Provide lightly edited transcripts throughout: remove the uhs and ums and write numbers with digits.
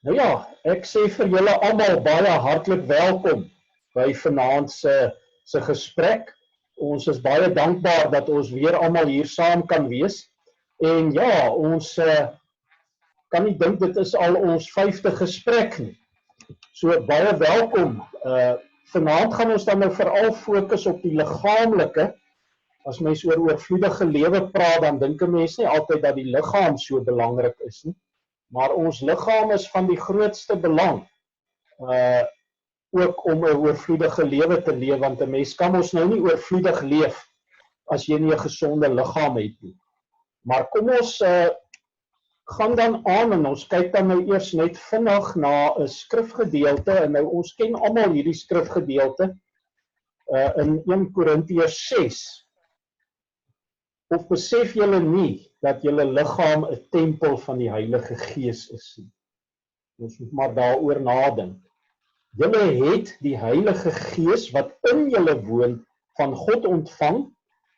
Nou ja, ek sê vir julle almal baie hartlik welkom by vanaand se gesprek. Ons is baie dankbaar dat ons weer almal hier saam kan wees. En ja, ons kan nie dink dit is al ons 5de gesprek nie. So baie welkom. Vanaand gaan ons dan nou veral fokus op die liggaamlike. As mens oor oorvloedige lewe praat, dan dink 'n mens nie altyd dat die liggaam so belangrik is nie. Maar ons liggaam is van die grootste belang, ook om 'n oorvloedige lewe te leef, want 'n mens kan ons nou nie oorvloedig leef as jy nie 'n gesonde liggaam het nie. Maar kom ons gaan dan aan en ons kyk dan nou eers net vinnig na 'n skrifgedeelte, en nou ons ken almal hierdie skrifgedeelte in 1 Korintiërs 6. Of besef julle nie dat julle liggaam 'n tempel van die Heilige Gees is nie? Ons moet maar daaroor nadink. Julle het die Heilige Gees wat in julle woon van God ontvang,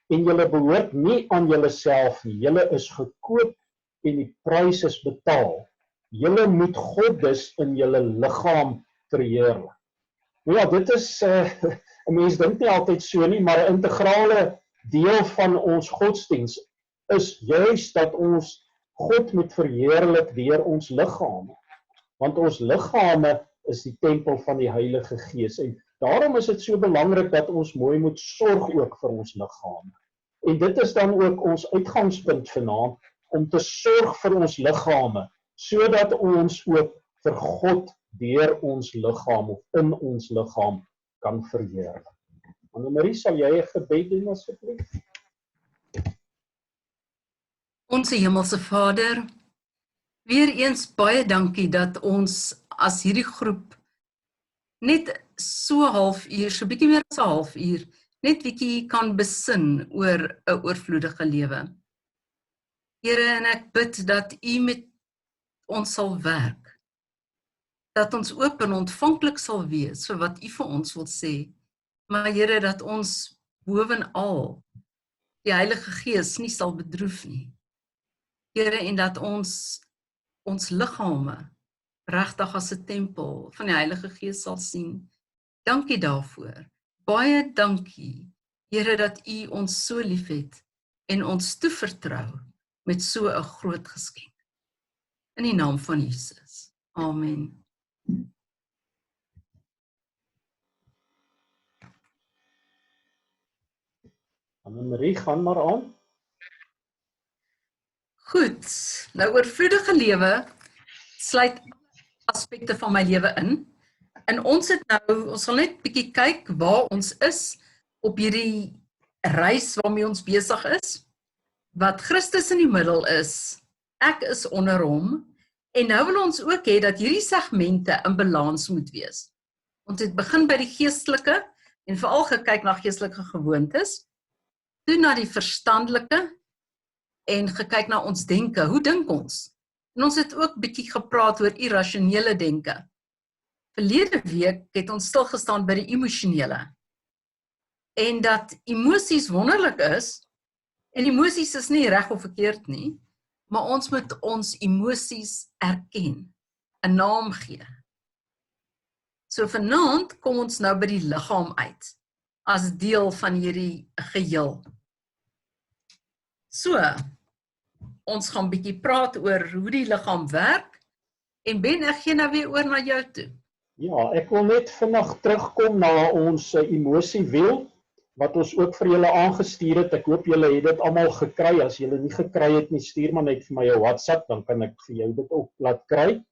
en julle behoort nie aan julleself nie. Julle is gekoop en die prys is betaal. Julle moet God dus in julle liggaam verheerlik. Nou ja, dit is 'n mens dink nie altyd so nie, maar 'n integrale deel van ons godsdiens is juis dat ons God moet verheerlik deur ons liggame. Want ons liggame is die tempel van die Heilige Gees. En daarom is dit so belangrik dat ons mooi moet sorg ook vir ons liggame. En dit is dan ook ons uitgangspunt vanaand, om te sorg vir ons liggame, sodat ons ook vir God deur ons liggaam of in ons liggaam kan verheerlik. Annemarie, sal jy 'n gebed doen asseblief? Onse Hemelse Vader, weer eens baie dankie dat ons as hierdie groep net so 'n halfuur, so bietjie meer as 'n halfuur, net bietjie kan besin oor 'n oorvloedige lewe. Here, en ek bid dat U met ons sal werk, dat ons oop en ontvanklik sal wees vir wat U vir ons wil sê, maar Here, dat ons bovenal die Heilige Gees nie sal bedroef nie. Here, en dat ons liggame regtig as 'n tempel van die Heilige Gees sal sien. Dankie daarvoor. Baie dankie, Here, dat U ons so liefhet en ons toevertrou met so 'n groot geskenk. In die naam van Jesus. Amen. Annemarie, gaan maar aan. Goed, nou oorvloedige lewe sluit aspekte van my lewe in. En ons sal net bietjie kyk waar ons is op hierdie reis waarmee ons besig is. Wat Christus in die middel is, ek is onder hom, en nou wil ons ook hê dat hierdie segmente in balans moet wees. Ons het begin by die geestelike, en veral gekyk na geestelike gewoontes, toe na die verstandelike, en gekyk na ons denke, hoe dink ons? En ons het ook bietjie gepraat oor irrasionele denke. Verlede week het ons stilgestaan by die emosionele, en dat emosies wonderlik is, en emosies is nie reg of verkeerd nie, maar ons moet ons emosies erken, 'n naam gee. So vanaand kom ons nou by die liggaam uit, as deel van hierdie geheel. So, ons gaan bietjie praat oor hoe die liggaam werk, en Ben, ek gee nou weer oor na jou toe. Ja, ek wil net vinnig terugkom na ons emosiewiel, wat ons ook vir julle aangestuur het. Ek hoop julle het dit almal gekry. As julle nie gekry het nie, stuur maar net vir my 'n WhatsApp, dan kan ek vir jou dit ook laat kry.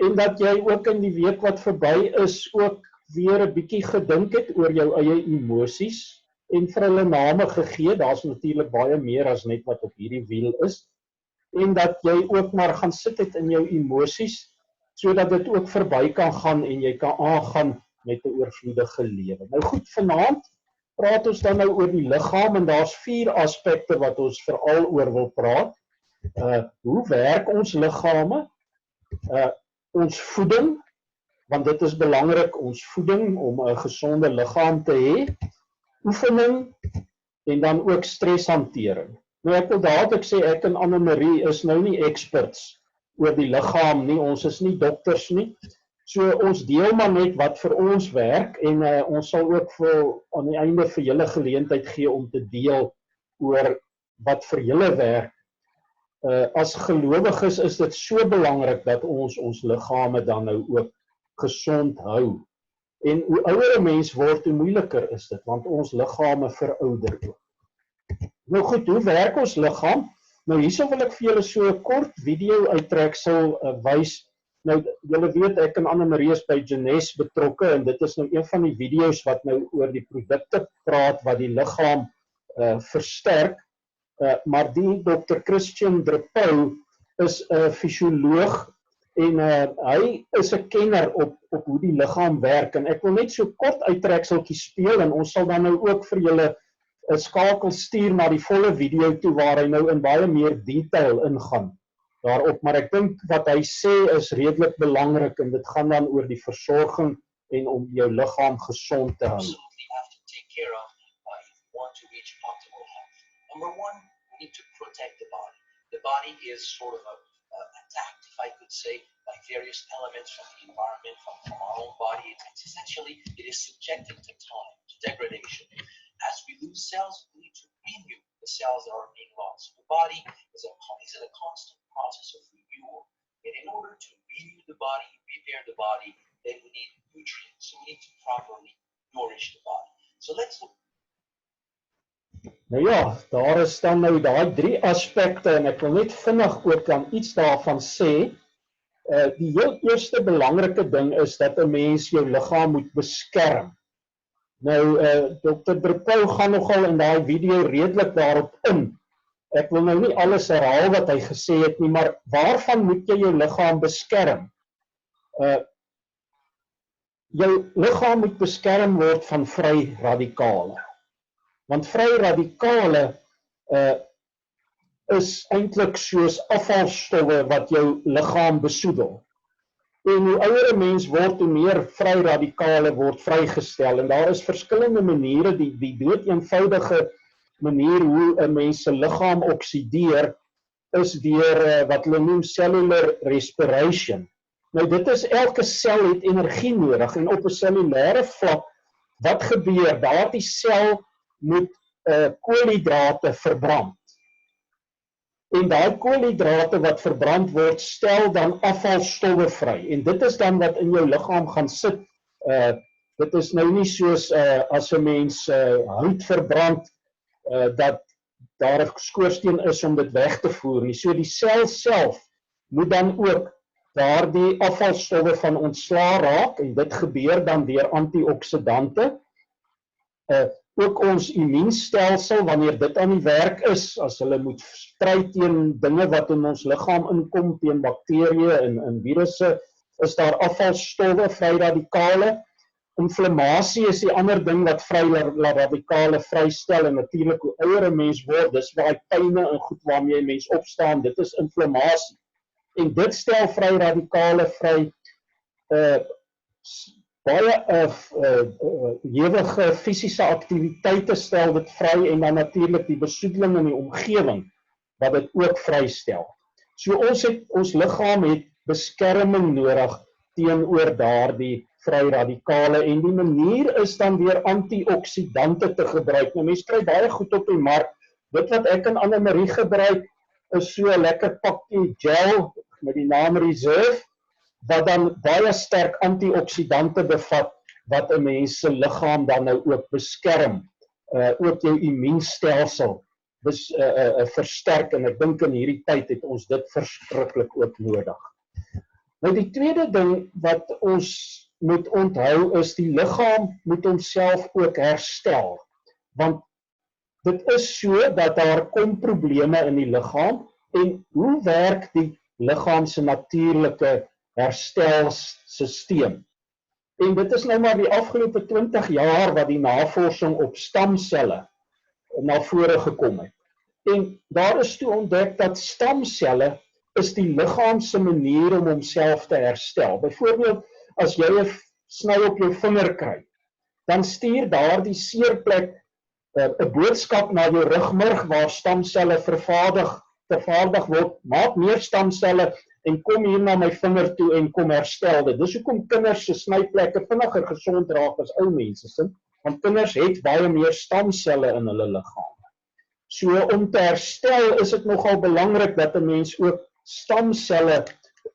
En dat jy ook in die week wat verby is, ook weer 'n bietjie gedink het oor jou eie emosies, en vir hulle name gegee. Daar's natuurlik baie meer as net wat op hierdie wiel is. En dat jy ook maar gaan sit het in jou emosies, sodat dit ook verby kan gaan en jy kan aangaan met 'n oorvloedige lewe. Nou goed, vanaand praat ons dan nou oor die liggaam, en daar's 4 aspekte wat ons veral oor wil praat. Hoe werk ons liggame? Ons voeding, want dit is belangrik, ons voeding om 'n gesonde liggaam te hê. Oefening, en dan ook streshantering. Nou ek wil dadelik sê, ek en Annemarie is nou nie experts oor die liggaam nie, ons is nie dokters nie. So ons deel maar net wat vir ons werk en ons sal ook aan die einde vir julle geleentheid gee om te deel oor wat vir julle werk. As gelowiges is dit so belangrik dat ons liggame dan nou ook gesond hou. En hoe ouer 'n mens word, hoe moeiliker is dit, want ons liggame verouder ook. Nou goed, hoe werk ons liggaam? Nou hierso wil ek vir julle so 'n kort video uittreksel wys. Nou, julle weet, ek en Anne-Marie is by Genes betrokke en dit is nou een van die video's wat nou oor die produkte praat wat die liggaam versterk. Maar die Dr. Christian Drepau is 'n fisioloog en hy is 'n kenner op hoe die liggaam werk. En ek wil net so kort uittrekseltjie speel en ons sal dan nou ook vir julle 'n skakel stuur na die volle video toe waar hy nou in baie meer detail ingaan daarop. Maar ek dink wat hy sê is redelik belangrik en dit gaan dan oor die versorging en om jou liggaam gesond te hou. Number one, we need to protect the body. The body is sort of attacked, if I could say, by various elements from the environment, from our own body. It's essentially, it is subjected to time, to degradation. As we lose cells, we need to renew the cells that are being lost. The body is in a constant process of renewal. And in order to renew the body, repair the body, then we need nutrients. So we need to properly nourish the body. So let's look. Nou ja, daar is dan nou daai 3 aspekte en ek wil net vinnig ook dan iets daarvan sê. Die heel eerste belangrike ding is dat 'n mens jou liggaam moet beskerm. Nou, Dr. Drepau gaan nogal in daai video redelik daarop in. Ek wil nou nie alles herhaal wat hy gesê het nie, maar waarvan moet jy jou liggaam beskerm? Jou liggaam moet beskerm word van vry radikale. Want vry radikale is eintlik soos afvalstowwe wat jou liggaam besoedel. En hoe ouer 'n mens word, hoe meer vry radikale word vrygestel. En daar is verskillende maniere, die dood eenvoudige manier hoe 'n mens se liggaam oksideer, is deur wat hulle noem cellular respiration. Nou dit is, elke sel het energie nodig en op 'n cellulêre vlak, wat gebeur? Daardie sel moet koolhidrate verbrand. En daai koolhidrate wat verbrand word, stel dan afvalstowwe vry. En dit is dan wat in jou liggaam gaan sit. Dit is nou nie soos as 'n mens hout verbrand, dat daar 'n skoorsteen is om dit weg te voer nie. So die sel self moet dan ook daardie afvalstowwe van ontslaa raak en dit gebeur dan deur antioksidante. Ook ons immuunstelsel, wanneer dit aan die werk is, as hulle moet stry teen dinge wat in ons liggaam inkom, teen bakterieë en virusse, is daar afvalstowwe, vry radikale. Inflammasie is die ander ding wat vry radikale vrystel, en natuurlik hoe ouer 'n mens word, dis waar pyne en goed waarmee 'n mens opstaan, dit is inflammasie. En dit stel vry radikale vry. Baie ewige fisiese aktiwiteite stel dit vry en dan natuurlik die besoedeling in die omgewing wat dit ook vrystel. So ons liggaam het beskerming nodig teenoor daardie vry radikale en die manier is dan weer antioksidante te gebruik. Nou mense kry baie goed op die mark. Dit wat ek en Anne-Marie gebruik is so 'n lekker pakkie gel met die naam Reserve, wat dan baie sterk antioksidante bevat, wat 'n mens se liggaam dan nou ook beskerm, ook jou immuunstelsel versterk, en ek dink in hierdie tyd het ons dit verskriklik ook nodig. Nou die tweede ding wat ons moet onthou is, die liggaam moet homself ook herstel, want dit is so dat daar kom probleme in die liggaam, en hoe werk die liggaam se natuurlike herstelsysteem? En dit is nou maar die afgelope 20 jaar wat die navorsing op stamselle na vore gekom het. En daar is toe ontdek dat stamselle is die liggaam se manier om homself te herstel. Byvoorbeeld, as jy 'n sny op jou vinger kry, dan stuur daardie seerplek 'n boodskap na jou rugmurg waar stamselle vervaardig word, maak meer stamselle en kom hier na my vinger toe en kom herstel dit. Dis hoekom kinders se snyplekke vinniger gesond raak as ou mense se, want kinders het baie meer stamselle in hulle liggaam. So om te herstel is dit nogal belangrik dat 'n mens ook stamselle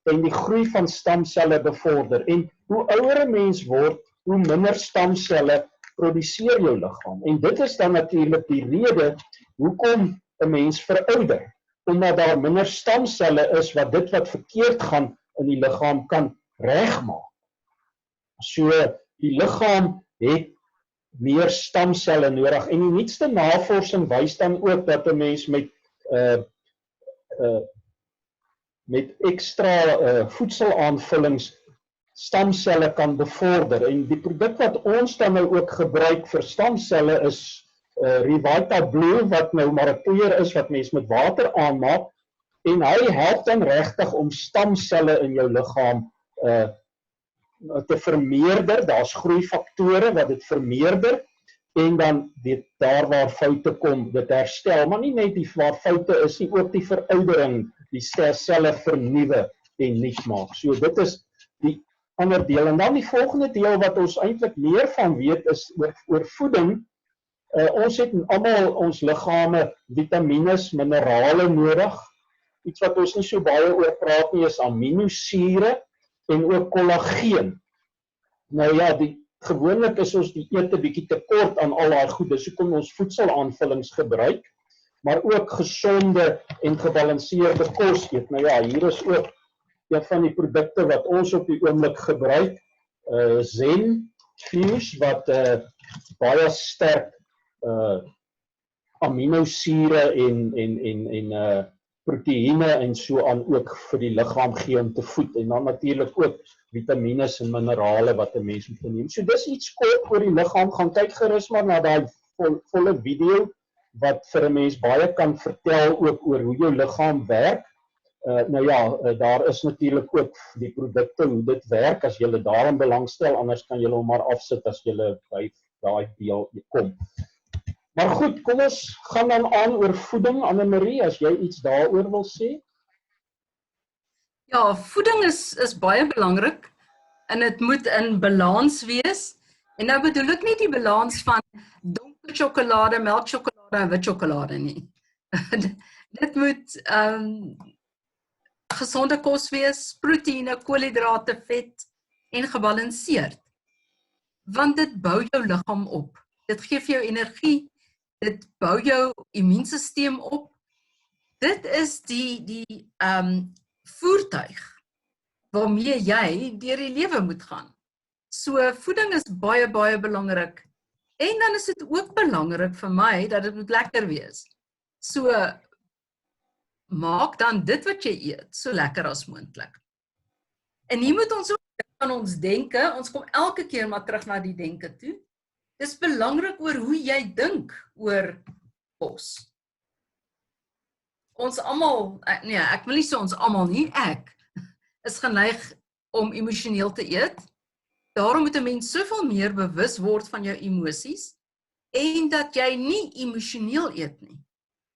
en die groei van stamselle bevorder. En hoe ouer 'n mens word, hoe minder stamselle produseer jou liggaam. En dit is dan natuurlik die rede hoekom 'n mens verouder, omdat daar minder stamselle is wat dit wat verkeerd gaan in die liggaam kan regmaak. So die liggaam het meer stamselle nodig en die nuutste navorsing wys dan ook dat 'n mens met extra voedselaanvullings stamselle kan bevorder. En die produk wat ons dan nou ook gebruik vir stamselle is Revita Blue, wat nou maar 'n poeier is wat mens met water aanmaak, en hy help dan regtig om stamselle in jou liggaam te vermeerder. Daar's groeifaktore wat dit vermeerder en dan daar waar foute kom, dit herstel, maar nie net die waar foute is nie, ook die veroudering, die selle vernuwe en nuut maak. So dit is die ander deel. En dan die volgende deel wat ons eintlik meer van weet is oor voeding. Ons het almal ons liggame vitamines, minerale nodig. Iets wat ons nie so baie oor praat nie is aminosure en ook kollageen. Nou ja, gewoonlik is ons die eet 'n bietjie tekort aan al daai goed, dis hoekom ons voedselaanvullings gebruik, maar ook gesonde en gebalanseerde kos eet. Nou ja, hier is ook een van die produkte wat ons op die oomblik gebruik, Zen Fuse, wat baie sterk aminosure en proteïene en so aan ook vir die liggaam gee om te voed, en dan natuurlik ook vitamines en minerale wat 'n mens moet neem. So dis iets kort oor die liggaam, gaan kyk gerus maar na daai volle video wat vir 'n mens baie kan vertel ook oor hoe jou liggaam werk. Nou ja, daar is natuurlik ook die produkte, hoe dit werk, as jy daarin belangstel, anders kan jy hom maar afsit as jy by daai deel kom. Maar goed, kom ons gaan dan aan oor voeding. Annemarie, as jy iets daaroor wil sê? Ja, voeding is baie belangrik en dit moet in balans wees. En nou bedoel ek nie die balans van donker sjokolade, melksjokolade en wit sjokolade nie. Dit moet gesonde kos wees, proteïene, koolhidrate, vet en gebalanseerd. Want dit bou jou liggaam op. Dit gee vir jou energie, dit bou jou immuunstelsel op. Dit is die voertuig waarmee jy deur die lewe moet gaan. So voeding is baie belangrik. En dan is dit ook belangrik vir my dat dit moet lekker wees. So maak dan dit wat jy eet so lekker as moontlik. En hier moet ons ook aan ons denke, ons kom elke keer maar terug na die denke toe. Dis belangrik oor hoe jy dink oor kos. Ons almal, nee, ek wil nie sê ons almal nie, ek is geneig om emosioneel te eet. Daarom moet 'n mens soveel meer bewus word van jou emosies en dat jy nie emosioneel eet nie,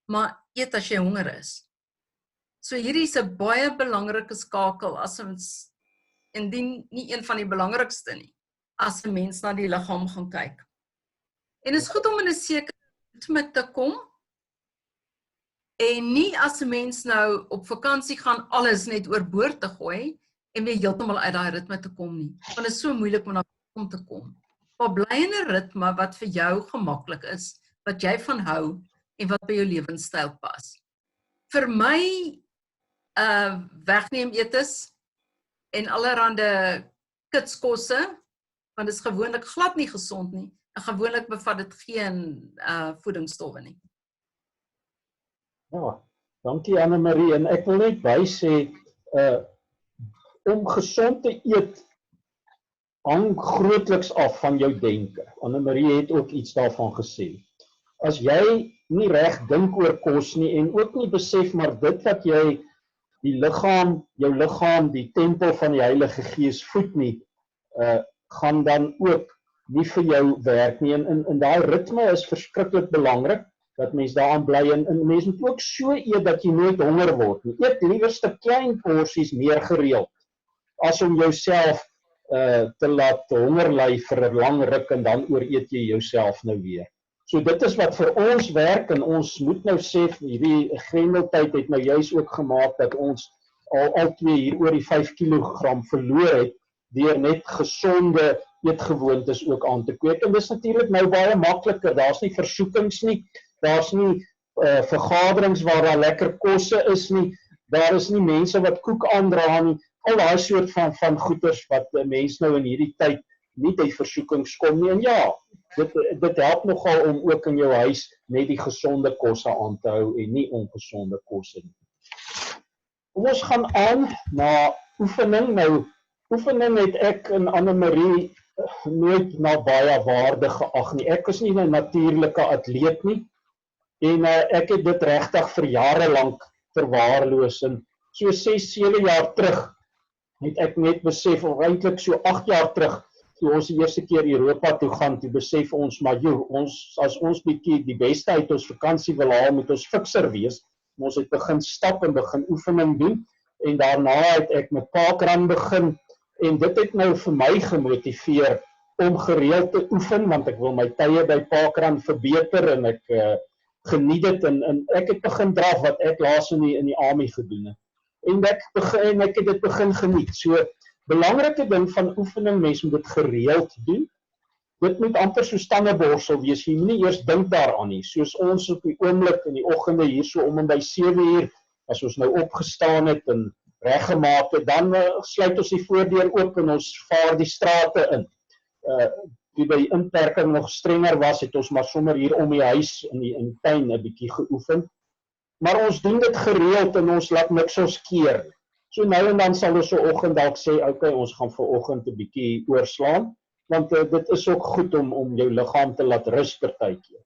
maar eet as jy honger is. So hierdie is 'n baie belangrike skakel as ons, indien nie een van die belangrikste nie, as 'n mens na die liggaam gaan kyk. En is goed om in 'n sekere ritme te kom, en nie as 'n mens nou op vakansie gaan alles net oorboord te gooi, en weer heeltemal uit daai ritme te kom nie. Want dit is so moeilik om te kom. Maar bly in 'n ritme wat vir jou gemaklik is, wat jy van hou, en wat by jou lewenstyl pas. Vir my, wegneem etes, en allerhande kitskosse, want dit is gewoonlik glad nie gesond nie, en gewoonlik bevat dit geen voedingsstowwe nie. Ja, dankie Annemarie, en ek wil net bysê, om gesond te eet hang grootliks af van jou denke. Annemarie het ook iets daarvan gesê. As jy nie reg dink oor kos nie en ook nie besef maar dit wat jy jou liggaam, die tempel van die Heilige Gees voed nie, gaan dan ook nie vir jou werk nie. En daai ritme is verskriklik belangrik. dat mens daaraan bly en mens moet ook so eet dat jy nooit honger word nie. Eet liewerste klein porsies meer gereeld, as om jouself te laat honger ly vir 'n lang ruk en dan ooreet jy jouself nou weer. So dit is wat vir ons werk en ons moet nou sê, hierdie grendeltyd het nou juis ook gemaak dat ons al twee hier oor die 5 kilogram verloor het, deur net gesonde eetgewoontes ook aan te kweek. En dis natuurlik nou baie makliker, daar's nie versoekings nie, daar's nie vergaderings waar daar lekker kosse is nie, daar is nie mense wat koek aandra nie, al daai soort van goeders wat mense nou in hierdie tyd nie by versoekings kom nie. En ja, dit help nogal om ook in jou huis net die gesonde kosse aan te hou en nie ongesonde kosse nie. Kom ons gaan aan na oefening. Nou, oefening het ek en Anne-Marie nooit na baie waarde geag nie. Ek is nie 'n natuurlike atleet nie en ek het dit regtig vir jare lank verwaarloos. En so 6-7 jaar terug het ek net besef, of eintlik so 8 jaar terug, toe ons die eerste keer Europa toe gaan, toe besef ons, maar as ons bietjie die beste uit ons vakansie wil haal, moet ons fikser wees. Ons het begin stap en begin oefening doen, en daarna het ek met parkrun begin, en dit het nou vir my gemotiveer om gereeld te oefen, want ek wil my tye by parkrun verbeter, en ek geniet dit, en ek het begin draf, wat ek laas in die army gedoen het. En ek het dit begin geniet. So, belangrike ding van oefening, mens moet dit gereeld doen. Dit moet amper so tandeborsel wees, jy moet nie eers dink daaraan nie. Soos ons op die oomblik in die oggende hier so om en by 7 uur, as ons nou opgestaan het en reggemaak het, dan sluit ons die voordeur oop en ons vaar die strate in. Die by inperking nog strenger was, het ons maar sommer hier om die huis in die tuin 'n bietjie geoefen. Maar ons doen dit gereeld en ons laat niks ons keer. So nou en dan sal ons so oggend dalk sê, okay, ons gaan vir oggend 'n bietjie oorslaan, want dit is ook goed om jou liggaam te laat rus partykeer.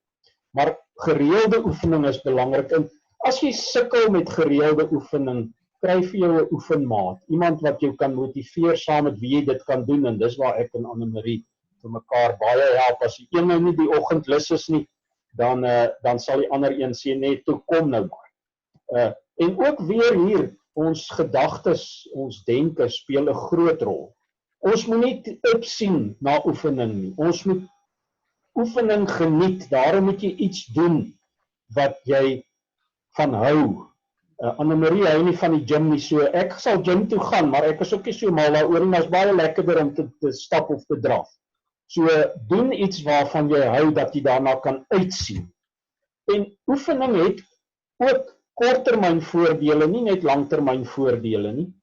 Maar gereelde oefening is belangrik, en as jy sukkel met gereelde oefening, kry vir jou 'n oefenmaat, iemand wat jou kan motiveer saam met wie jy dit kan doen, en dis waar ek en Anne-Marie vir mekaar baie help. As die een nou nie die oggend lus is nie, dan sal die ander een sê, nee, toe kom nou maar. En ook weer hier, ons gedagtes, ons denke speel 'n groot rol. Ons moet nie opsien na oefening nie. Ons moet oefening geniet. Daarom moet jy iets doen wat jy van hou. Anne-Marie hou nie van die gym nie, so ek sal gym toe gaan, maar ek is ook nie so mal daaroor nie, maar is baie lekkerder om te stap of te draf. So doen iets waarvan jy hou, dat jy daarna kan uitsien. En oefening het ook korttermyn voordele, nie net langtermyn voordele nie.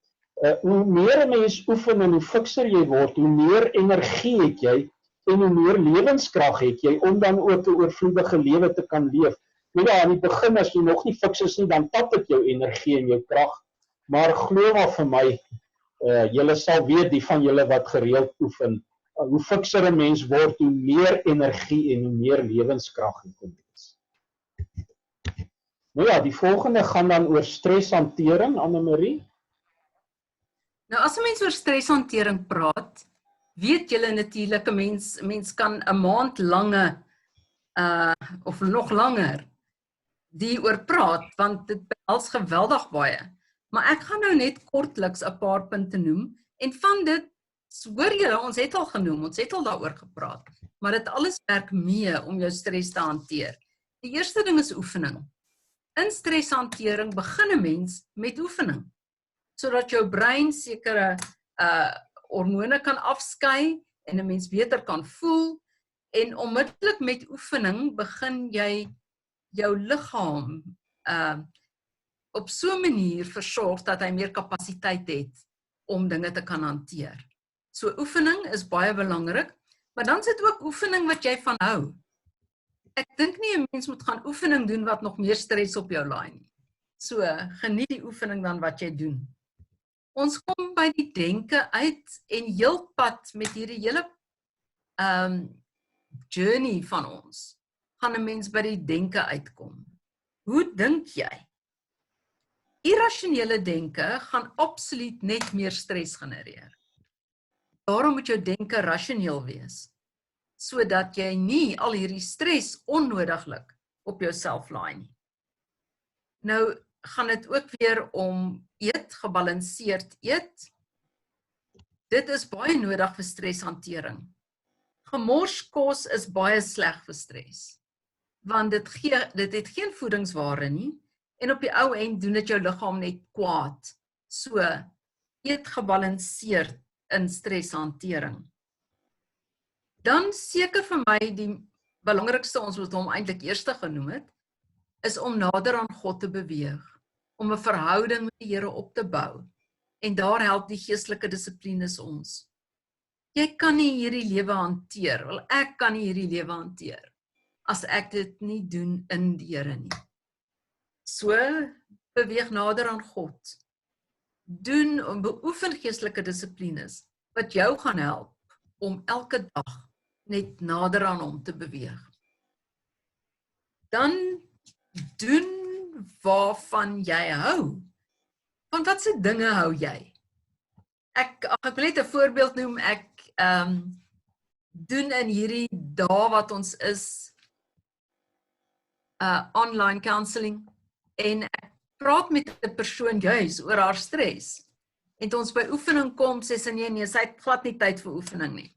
Hoe meer 'n mens oefen en hoe fikser jy word, hoe meer energie het jy en hoe meer lewenskrag het jy om dan ook 'n oorvloedige lewe te kan leef. Nou ja, aan die begin as jy nog nie fiks is nie, dan tap dit jou energie en jou krag. Maar glo maar vir my, julle sal weet, die van julle wat gereeld oefen, hoe fikser 'n mens word, hoe meer energie en hoe meer lewenskrag het jy. Nou ja, die volgende gaan dan oor streshantering, Anne-Marie. Nou as 'n mens oor streshantering praat, weet julle natuurlik 'n mens kan 'n maand lange of nog langer die oor praat, want dit behels geweldig baie. Maar ek gaan nou net kortliks 'n paar punte noem, en van dit, hoor julle, ons het al genoem, ons het al daaroor gepraat, maar dit alles werk mee om jou stres te hanteer. Die eerste ding is oefening. In streshantering begin 'n mens met oefening, sodat jou brein sekere hormone kan afskei en 'n mens beter kan voel, en onmiddellik met oefening begin jy jou liggaam op so 'n manier versorg dat hy meer kapasiteit het om dinge te kan hanteer. So oefening is baie belangrik, maar dan sit ook oefening wat jy van hou. Ek dink nie 'n mens moet gaan oefening doen wat nog meer stres op jou laai nie. So, geniet die oefening dan wat jy doen. Ons kom by die denke uit, en heelpad met hierdie hele journey van ons, gaan 'n mens by die denke uitkom. Hoe dink jy? Irrasionele denke gaan absoluut net meer stres genereer. Daarom moet jou denke rasioneel wees, sodat jy nie al hierdie stres onnodiglik op jouself laai nie. Nou gaan dit ook weer om eet, gebalanseerd eet. Dit is baie nodig vir streshantering. Gemors kos is baie sleg vir stres, want dit het geen voedingswaarde nie, en op die ou end doen dit jou liggaam net kwaad. So, eet gebalanseerd in streshantering. Dan seker vir my die belangrikste, ons wat hom eintlik eerste genoem het, is om nader aan God te beweeg, om 'n verhouding met die Here op te bou. En daar help die geestelike dissiplines ons. Jy kan nie hierdie lewe hanteer, wel ek kan nie hierdie lewe hanteer, as ek dit nie doen in die Here nie. So, beweeg nader aan God. Beoefen geestelike dissiplines, wat jou gaan help, om elke dag net nader aan hom te beweeg. Dan doen waarvan jy hou. Van watse dinge hou jy? Ek wil net 'n voorbeeld noem, ek doen in hierdie dae wat ons is, online counselling, en ek praat met 'n persoon juis oor haar stres. En toe ons by oefening kom, sê sy nee, sy het glad nie tyd vir oefening nie.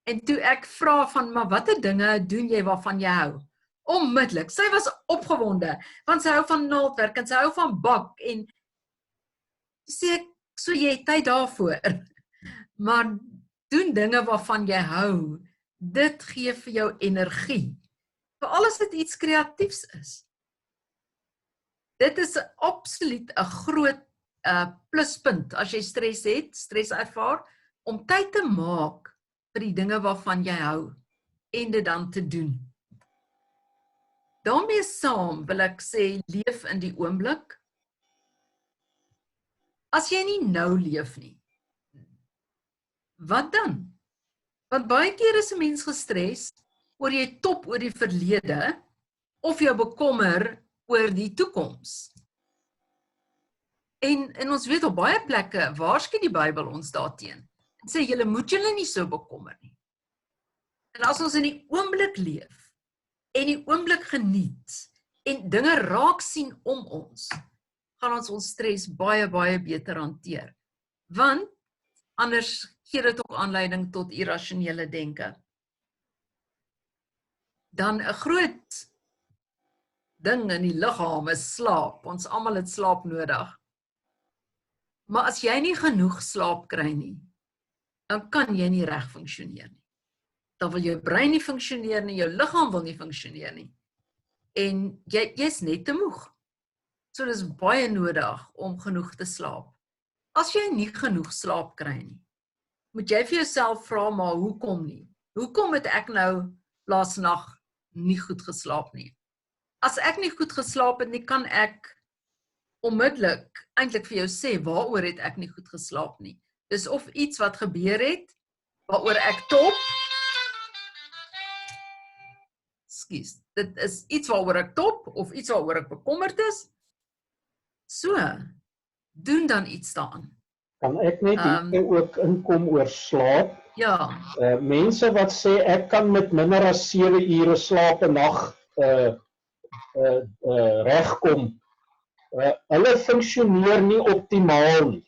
En toe ek vra van, maar watter dinge doen jy waarvan jy hou? Onmiddellik, sy was opgewonde, want sy hou van naaldwerk, en sy hou van bak, en sê ek, so jy het tyd daarvoor. Maar doen dinge waarvan jy hou, dit gee vir jou energie. Veral as dit iets kreatiefs is. Dit is absoluut 'n groot pluspunt as jy stres het, stres ervaar, om tyd te maak vir die dinge waarvan jy hou en dit dan te doen. Daarmee saam wil ek sê, leef in die oomblik. As jy nie nou leef nie, wat dan? Want baie keer is 'n mens gestres oor jy top oor die verlede of jou bekommer oor die toekoms. En ons weet op baie plekke, waarsku die Bybel ons daarteen. En sê, julle moet julle nie so bekommer nie. En as ons in die oomblik leef, en die oomblik geniet, en dinge raak sien om ons, gaan ons stres baie, baie beter hanteer. Want, anders gee dit ook aanleiding tot irrasionele denke. Dan 'n groot ding in die liggaam is slaap. Ons almal het slaap nodig. Maar as jy nie genoeg slaap kry nie, dan kan jy nie reg funksioneer nie. Dan wil jou brein nie funksioneer nie, jou liggaam wil nie funksioneer nie. En jy's net te moeg. So dis baie nodig om genoeg te slaap. As jy nie genoeg slaap kry nie, moet jy vir jouself vra, maar hoekom nie? Hoekom het ek nou laasnag nie goed geslaap nie? As ek nie goed geslaap het nie, kan ek onmiddellik eintlik vir jou sê, waaroor het ek nie goed geslaap nie? Dis of iets wat gebeur het, waaroor ek top, dit is iets waaroor ek top, of iets waaroor ek bekommerd is. So, doen dan iets daaraan. Kan ek net ook inkom oor slaap? Ja. Mense wat sê, ek kan met minder as 7 ure slaap 'n nag regkom, hulle funksioneer nie optimaal nie.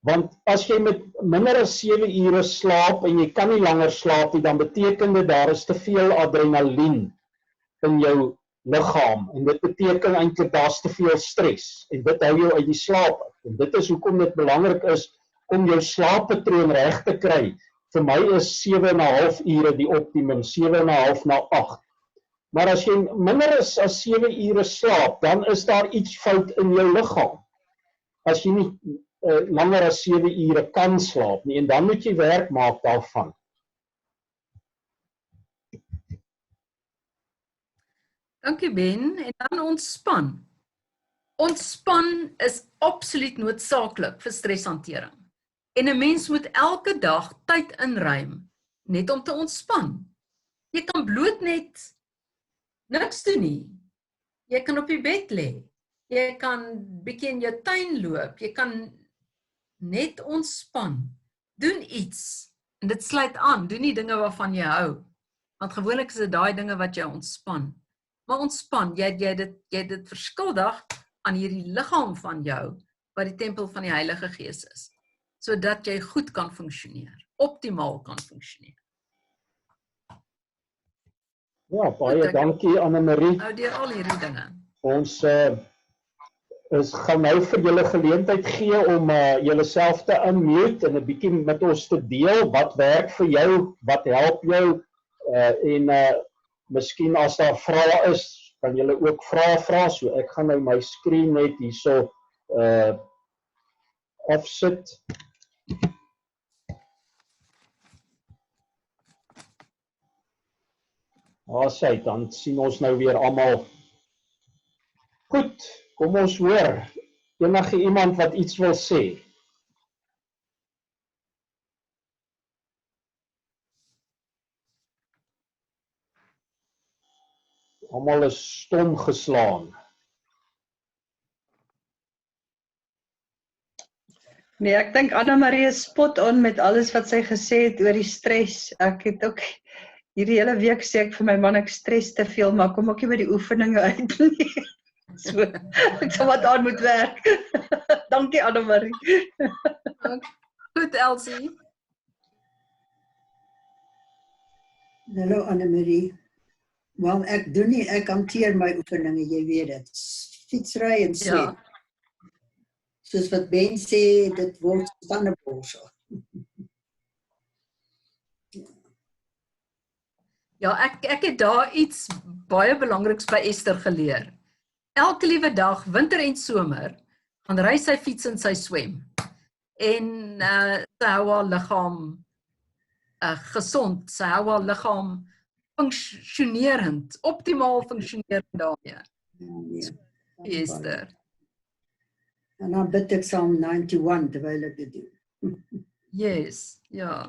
Want as jy met minder as 7 ure slaap en jy kan nie langer slaap nie, dan beteken dit daar is te veel adrenalien in jou liggaam. En dit beteken eintlik daar's te veel stres. En dit hou jou uit die slaap. En dit is hoekom dit belangrik is om jou slaappatroon reg te kry. Vir my is 7,5 ure die optimum, 7,5 na 8. Maar as jy minder as 7 ure slaap, dan is daar iets fout in jou liggaam. As jy nie langer as 7 ure kan slaap nie, en dan moet jy werk maak daarvan. Dankie Ben, en dan ontspan. Ontspan is absoluut noodsaaklik vir streshantering. En 'n mens moet elke dag tyd inruim, net om te ontspan. Jy kan bloot net niks doen nie. Jy kan op die bed lê. Jy kan bietjie in jou tuin loop. Jy kan net ontspan. Doen iets. En dit sluit aan. Doen die dinge waarvan jy hou. Want gewoonlik is dit daai dinge wat jou ontspan. maar ontspan, jy het dit verskuldig aan hierdie liggaam van jou, wat die tempel van die Heilige Gees is, sodat jy goed kan funksioneer, optimaal kan funksioneer. Ja, baie dankie Annemarie. Nou deur al hierdie dinge. Ons gaan nou vir julle geleentheid gee om julle self te unmute en 'n bietjie met ons te deel wat werk vir jou, wat help jou en miskien as daar vrae is, kan julle ook vrae vra. So ek gaan nou my skerm net hierso afsit. Asai, dan sien ons nou weer almal. Goed, kom ons hoor. Enige iemand wat iets wil sê? Almal is stom geslaan. Nee, ek dink Annemarie is spot on met alles wat sy gesê het oor die stres. Ek het ook hierdie hele week sê ek vir my man ek stres te veel, maar kom ook nie by die oefeninge uit nie. So, ek sal wat aan moet werk. Dankie Annemarie. Goed Elsie. Hallo Annemarie. Wel, ek doen nie, ek hanteer my oefeninge, jy weet dit. Fietsry en sweep. Ja. Soos wat Ben sê, dit word tandeborsel. Ja, ek het daar iets baie belangriks by Esther geleer. Elke liewe dag, winter en somer, gaan ry sy fiets en sy swem. En sy hou haar liggaam gesond, sy hou haar liggaam funksionerend, optimaal funksionerend daarmee. Nee, Esther. en dan bid ek Psalm 91 terwyl ek dit doen. Yes, ja.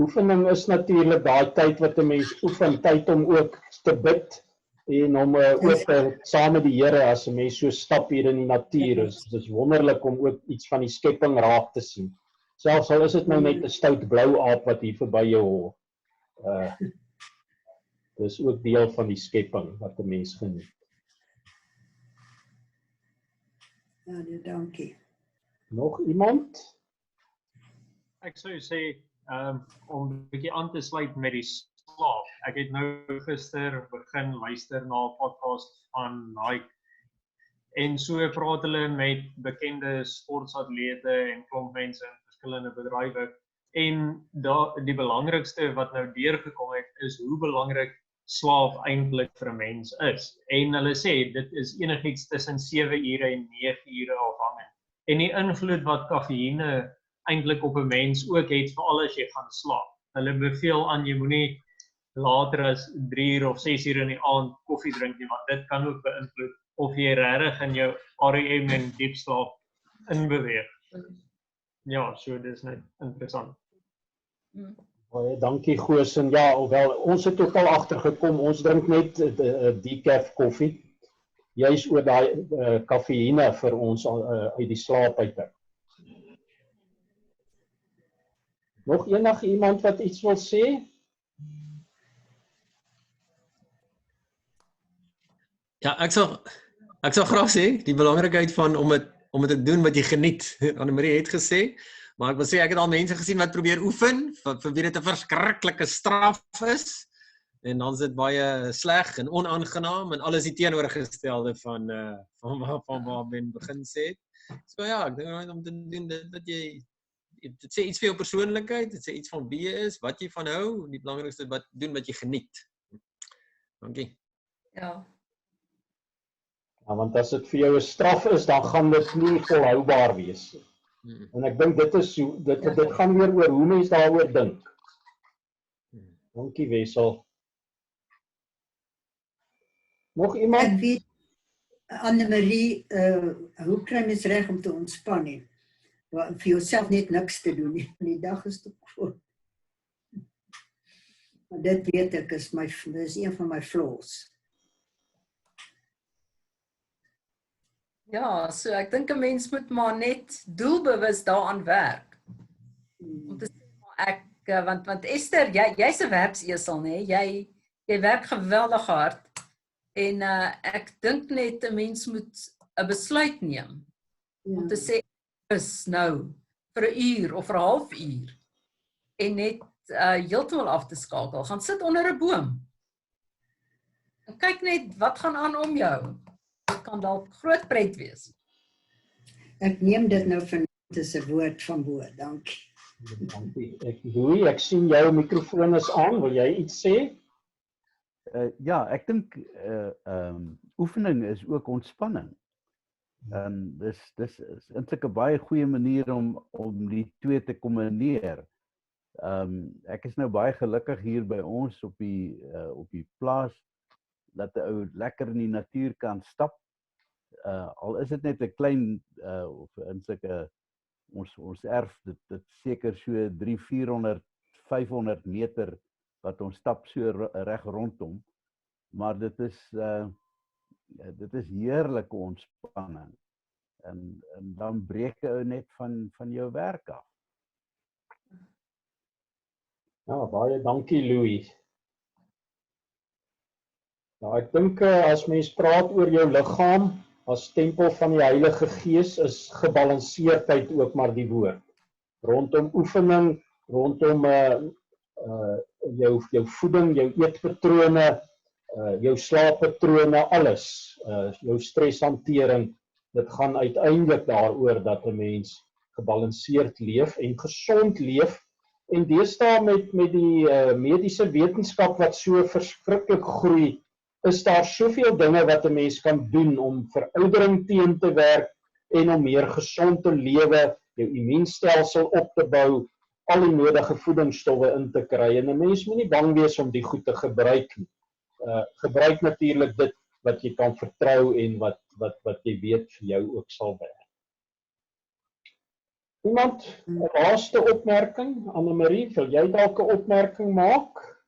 Oefening is natuurlik daai tyd wat 'n mens oefen, tyd om ook te bid en om ook saam met die Here as 'n mens so stap hier in die natuur. Dis wonderlik om ook iets van die skepping raak te sien. Selfs al is dit nou net 'n stout blou aap wat hier verby jou hol. Dis ook deel van die skepping wat 'n mens geniet. Ja, nee, dankie. Nog iemand? Ek sou sê om 'n bietjie aan te sluit met die slaap. Ek het nou gister begin luister na 'n podcast van Nike en so praat hulle met bekende sportatlete en klomp mense in verskillende bedrywe en die belangrikste wat nou deurgekom het is hoe belangrik slaap eintlik vir 'n mens is. En hulle sê dit is enigiets tussen 7 ure en 9 ure afhangend. En die invloed wat kafeïne eintlik op 'n mens ook het, veral as jy gaan slaap. Hulle beveel aan jy moenie later as 3 uur of 6 uur in die aand koffie drink nie, want dit kan ook beïnvloed of jy regtig in jou REM en diepslaap inbeweeg. Ja, so dis net interessant. Baie dankie Goos en ja, alhoewel ons het ook al agtergekom, ons drink net decaf koffie. Juis oor daai kafeïne vir ons uit die slaap uit. Nog enige iemand wat iets wil sê? Ja, ek sal graag sê die belangrikheid van om dit te doen wat jy geniet. Annemarie het gesê, maar ek wil sê ek het al mense gesien wat probeer oefen vir wie dit 'n verskriklike straf is en dan is dit baie sleg en onaangenaam en alles die teenoorgestelde van waar men begin sê. So ja, ek dink om te doen dit wat jy dit sê iets vir jou persoonlikheid, dit sê iets van wie jy is, wat jy van hou, en die belangrikste doen wat jy geniet. Dankie. Ja. Ja, want as dit vir jou 'n straf is, dan gaan dit nie volhoubaar wees. En ek dink dit gaan weer oor hoe mens daaroor dink. Dankie Wessel. Nog iemand? Ek weet, Annemarie, hoe kry mens reg om te ontspan nie? Vir jouself net niks te doen nie. Die dag is te kort. Maar dit weet ek is een van my flaws. Ja, so ek dink 'n mens moet maar net doelbewus daaraan werk. Om te sê maar want Esther, jy's 'n werksesel, nê? Jy werk geweldig hard En ek dink net 'n mens moet 'n besluit neem om te sê is nou vir 'n uur of vir 'n halfuur en net heeltemal af te skakel. Gaan sit onder 'n boom. En kyk net wat gaan aan om jou. Dit kan dalk groot pret wees. Ek neem dit nou vanaand as 'n woord van bo. Dankie. Dankie. Louis, ek sien jou mikrofoon is aan. Wil jy iets sê? Ja, ek dink oefening is ook ontspanning. Dis is eintlik 'n baie goeie manier om die twee te kombineer. Ek is nou baie gelukkig hier by ons op die plaas dat 'n ou lekker in die natuur kan stap. Al is dit net 'n klein of eintlik 'n ons erf dit seker so 300, 400, 500 meter wat ons stap so reg rondom. Maar dit is heerlike ontspanning. En dan breek jy net van jou werk af. Ja, baie dankie Louis. Ja, ek dink as mens praat oor jou liggaam as tempel van die Heilige Gees is gebalanseerdheid ook maar die woord. Rondom oefening, rondom jou voeding, jou eetpatrone, jou slaappatrone, alles, jou streshantering. Dit gaan uiteindelik daaroor dat 'n mens gebalanseerd leef en gesond leef. En deesdae met die mediese wetenskap wat so verskriklik groei, is daar soveel dinge wat 'n mens kan doen om veroudering teen te werk en om meer gesond te lewe, jou immuunstelsel op te bou, al die nodige voedingsstowwe in te kry. En 'n mens moet nie bang wees om die goed te gebruik nie. Gebruik natuurlik dit wat jy kan vertrou en wat jy weet vir jou ook sal werk. Iemand 'n laaste opmerking? Anne-Marie, wil jy dalk 'n opmerking maak?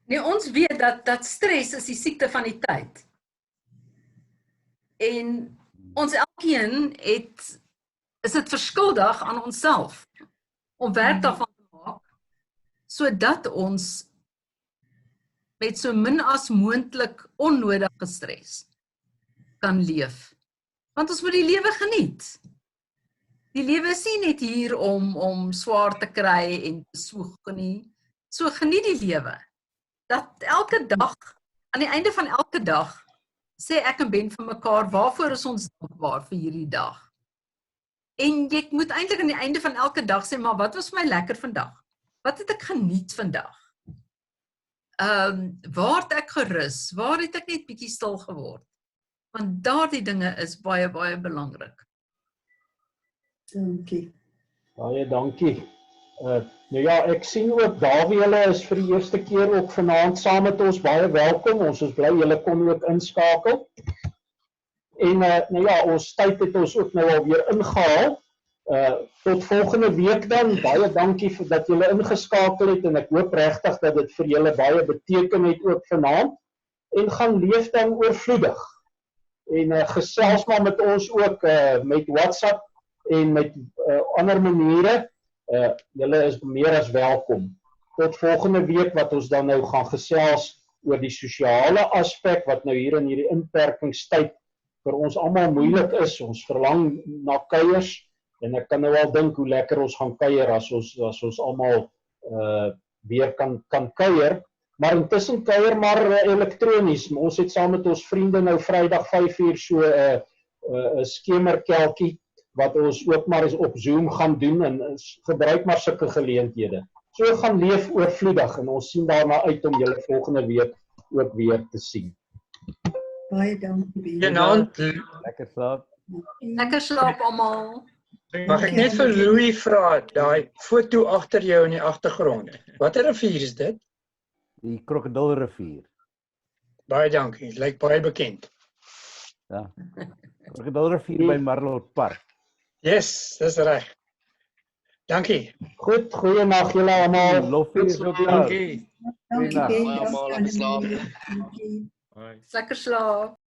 Nee, ons weet dat stres is die siekte van die tyd. En ons elkeen is dit verskuldig aan onsself om werk daarvan te maak, sodat ons met so min as moontlik onnodige stres kan leef. Want ons moet die lewe geniet. Die lewe is nie net hier om swaar te kry en te swoeg nie. So geniet die lewe. Dat elke dag, aan die einde van elke dag, sê ek en Ben vir mekaar, waarvoor is ons dankbaar vir hierdie dag? En jy moet eintlik aan die einde van elke dag sê, maar wat was vir my lekker vandag? Wat het ek geniet vandag? Waar het ek gerus? Waar het ek net bietjie stil geword? Want daardie dinge is baie, baie belangrik. Dankie. Baie dankie. Nou ja, ek sien ook Dawie is vir die eerste keer ook vanaand saam met ons. Baie welkom. Ons is bly julle kon ook inskakel. En nou ja, ons tyd het ons ook nou alweer ingehaal. Tot volgende week dan. Baie dankie vir dat julle ingeskakel het en ek hoop regtig dat dit vir julle baie beteken het ook vanaand. En gaan leef dan oorvloedig. En gesels maar met ons ook met WhatsApp en met ander maniere. Julle is meer as welkom. Tot volgende week wat ons dan nou gaan gesels oor die sosiale aspek wat nou hier in hierdie inperkingstyd vir ons almal moeilik is. Ons verlang na kuiers en ek kan nou al dink hoe lekker ons gaan kuier as ons almal weer kan kuier. Maar intussen kuier maar elektronies. Ons het saam met ons vriende nou Vrydag 5:00 so 'n skemerkelkie wat ons ook maar op Zoom gaan doen en gebruik maar sulke geleenthede. So gaan leef oorvloedig en ons sien daarna uit om julle volgende week ook weer te sien. Baie dankie. Goeienaand. Lekker slaap. Lekker slaap almal. Mag ek net vir Louis vra, daai foto agter jou in die agtergrond. Watter rivier is dit? Die Krokodilrivier. Baie dankie, lyk baie bekend. Ja. Krokodilrivier by Marlot Park. Yes, dis reg. Dankie. Goed, goeienag julle almal. Loffie is ook daar. Dankie. Dankie. Goeienaand. Dankie. Almal, slaap. Dankie. Lekker slaap.